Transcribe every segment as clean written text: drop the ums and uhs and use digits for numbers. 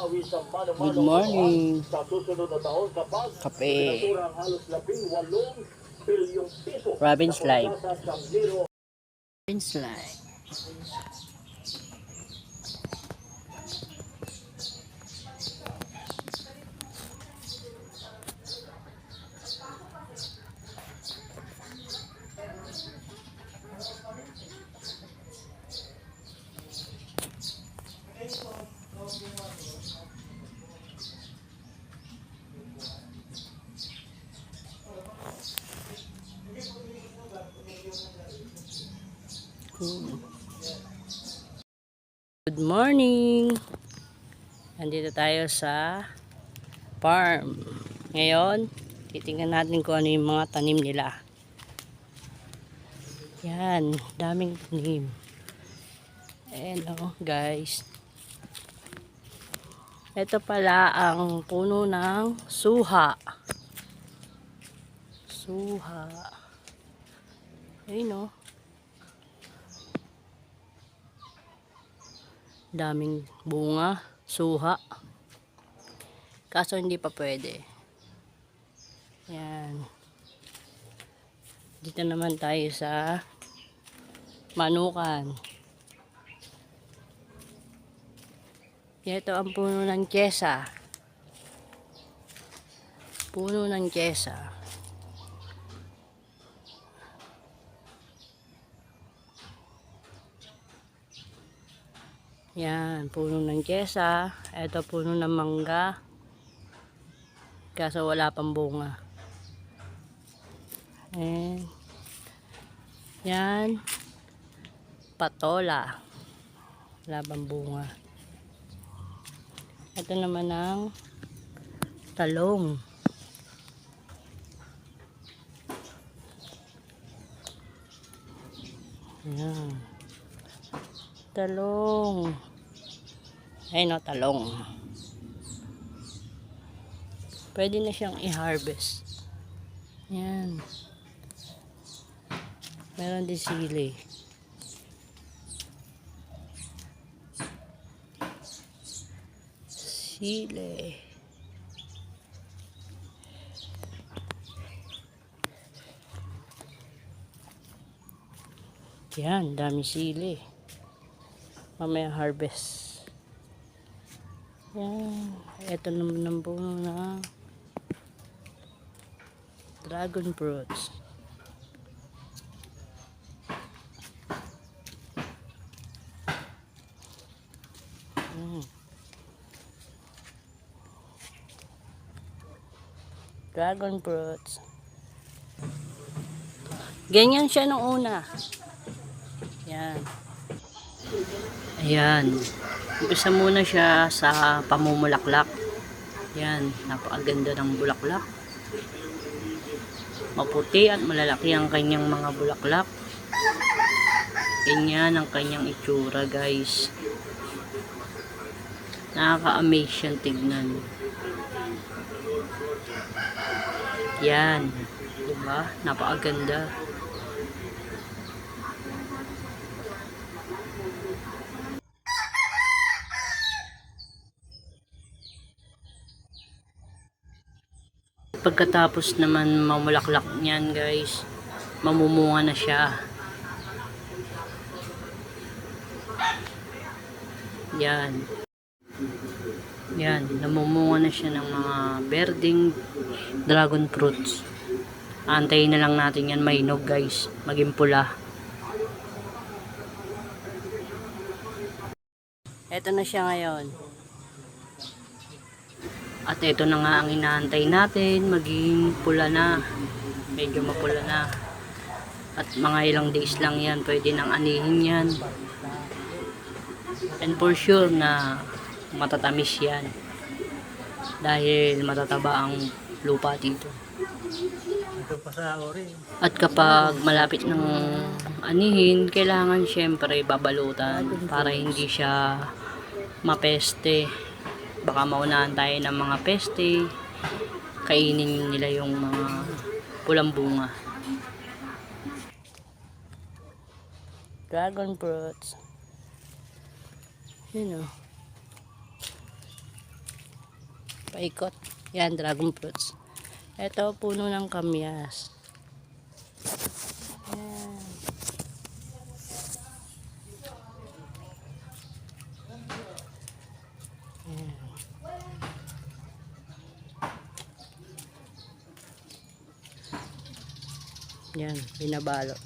Good morning. Kape. Province Live. Province Live. Good morning. Nandito tayo sa farm. Ngayon, titingnan natin kung ano yung mga tanim nila. Yan, daming tanim. Hello guys. Ito pala ang puno ng suha. Suha. Ayun o. Daming bunga, suha. Kaso hindi pa pwede. Yan. Dito naman tayo sa manukan. Ito ang puno ng kyesa. Puno ng kyesa. Yan, puno ng kyesa. Ito puno ng mangga. Kaso wala pang bunga. And yan, patola. Wala pang bunga. Ito naman ang talong. Yan. Talong. Ayun o, talong. Pwede na siyang i-harvest. Yan. Meron din sili. Sili. Yan, dami sili. Mamaya harvest. Yan. Ito naman ang puno na dragon fruits. Dragon fruits. Ganyan siya nung una. Yan. Ayan. Umpisa muna siya sa pamumulaklak. Yan. Napakaganda ng bulaklak. Maputi at malalaki ang kanyang mga bulaklak. Ganyan ang kanyang itsura, guys. Nakaka-amaze siyang tignan. Yan. Diba? Napakaganda. Pagkatapos naman mamulaklak niyan, guys, mamumunga na siya. Yan. Yan, namumunga na siya ng mga berding dragon fruits. Antayin na lang natin yan mainog, guys, maging pula. Eto na siya ngayon. At ito na nga ang inaantay natin, maging pula na. Medyo mapula na. At mga ilang days lang yan, pwede nang anihin yan. And for sure na matatamis yan. Dahil matataba ang lupa dito. At kapag malapit ng anihin, kailangan syempre babalutan para hindi siya mapeste. Baka maunahan tayo ng mga peste, kainin nila yung mga pulang bunga. Dragon fruits. Yun o. Paikot. Yan, dragon fruits. Ito, puno ng kamyas. Yan. Yan, binabalot.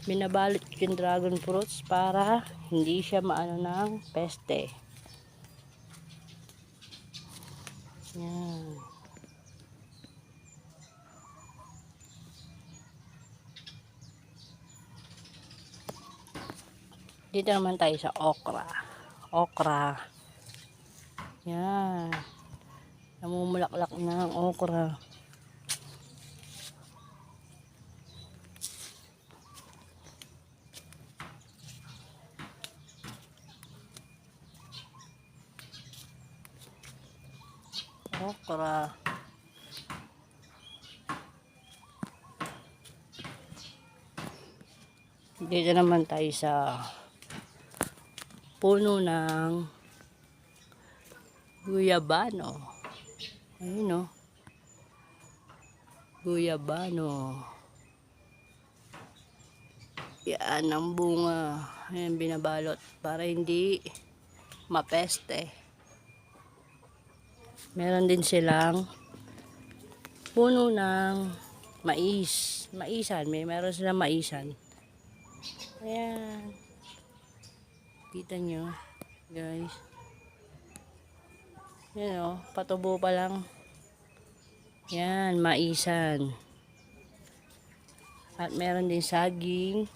Binabalot yung dragon fruits para hindi siya maano ng peste. Yan. Dito naman tayo sa okra. Okra. Yan. Namumulaklak na ang okra. Okra. Dito naman tayo sa puno ng guyabano. Ayun o. Guyabano. Yan ang bunga. Ayan, binabalot para hindi mapeste. Meron din silang puno ng mais. Maisan. Meron silang maisan. Ayan. Kita nyo, guys. Yan o. Patubo pa lang. Yan, maisan. At meron din saging.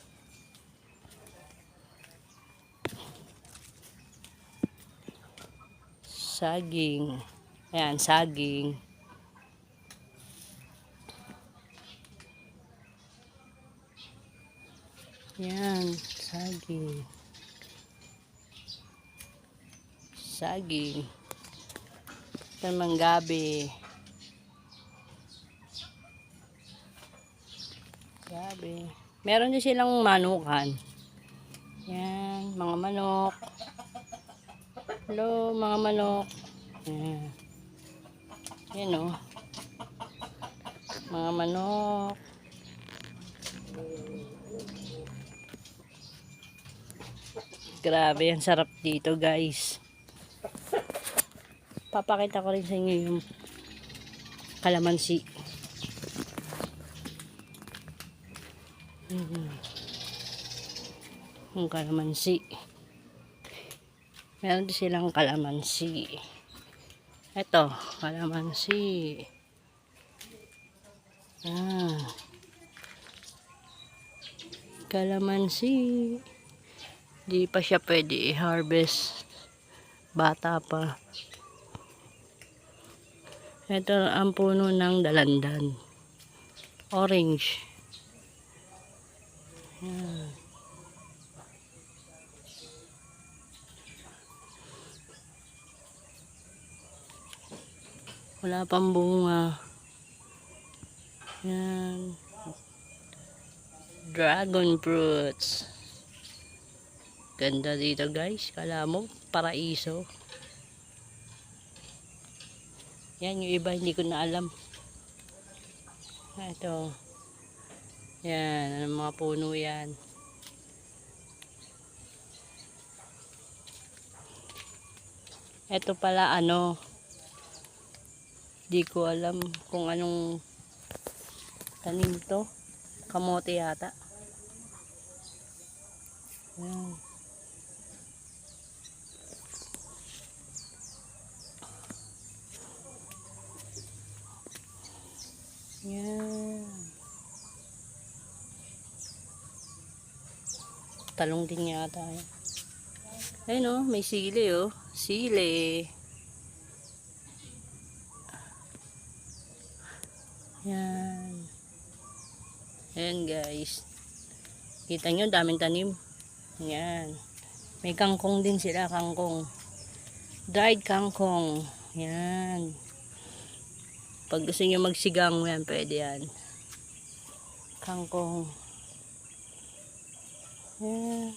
Saging. Ayan, saging. Yan, saging. Saging. Ito naman gabi. Gabi. Meron din silang manukan. Yan, mga manok. Hello, mga manok. Yan. Yan o. Mga manok. Grabe, ang sarap dito, guys. Papakita ko rin sa inyo yung kalamansi. Yung kalamansi. Meron din silang kalamansi. Ito, kalamansi. Kalamansi. Di pa siya pwede i-harvest. Bata pa. Ito ang puno ng dalandan. Orange. Yan. Wala pang bunga. Yan. Dragon fruits. Ganda dito, guys. Kala mo, paraiso. Yan, yung iba hindi ko na alam. Ito. Yan, ang mga puno yan. Ito pala ano, di ko alam kung anong tanim to. Kamote yata. Yan. Yan. Talong din yata. Ayun o, may sili o. Sili. Yan. Ayan, guys. Kita nyo, daming tanim. Yan. May kangkong din sila, kangkong. Dried kangkong. Yan. Pag gusto nyo magsigang, yan, pwede yan. Kangkong. Yan.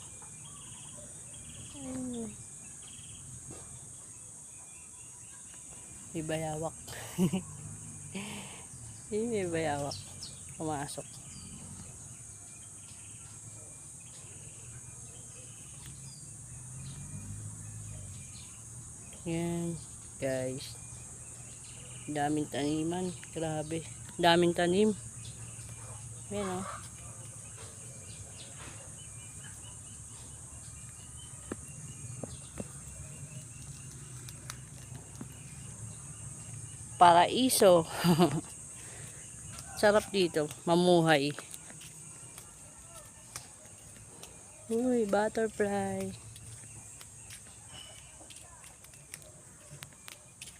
May bayawak. May bayawak. Pumasok. Yan, guys. Daming taniman. Grabe. Daming tanim. Ayan, oh. Paraiso. Sarap dito. Mamuhay. Uy, butterfly.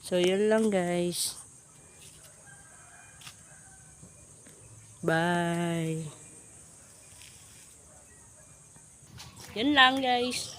So, yun lang, guys. Bye. Yun lang, guys.